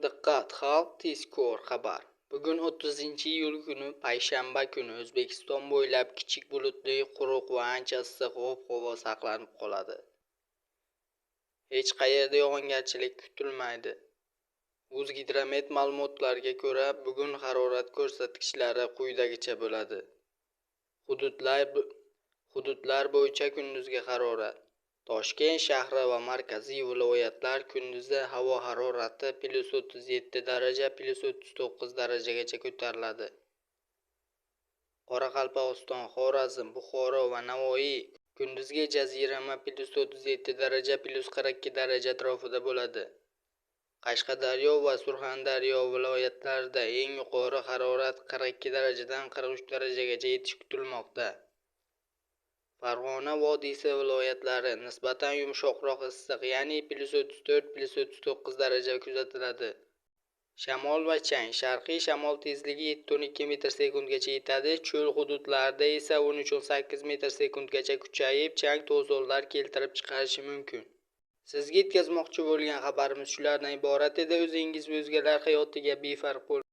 Diqqat, xalq tezkor xabar. Bugun 30-iyul kuni payshanba kuni O'zbekiston bo'ylab kichik bulutli, quruq va ancha issiq ob-havo saqlanib qoladi. Hech qayerda yog'ingarchilik kutilmaydi. O'zgidromet ma'lumotlariga ko'ra, bugun harorat ko'rsatkichlari quyidagicha bo'ladi. Hududlar bo'yicha kunduzgi harorat. Toshkent shahri va markaziy viloyatlar kunduzi havo harorati +37 daraja +39 darajagacha ko'tariladi. Qoraqalpog'iston, Xorazm, Buxoro va Navoiy kunduzgi jazirama +37 daraja +42 daraja atrofida bo'ladi. Qashqadaryo va Surxondaryo viloyatlarida eng yuqori harorat 42 darajadan 43 darajagacha yetishi kutilmoqda. Farg'ona vodiysi viloyatlari nisbatan yumshoqroq issiq, ya'ni +34-+39 daraja kuzatiladi. Shamol va chang. Sharqiy shamol tezligi 7-12 metr/sekundgacha yetadi. Cho'l hududlarda esa 13-18 metr/sekundgacha kuchayib, chang to'zonlar keltirib chiqarishi mumkin. Sizga yetkazmoqchi bo'lgan xabarimiz shulardan iborat edi. O'zingiz va o'zgalar hayotiga befarq bo'ling.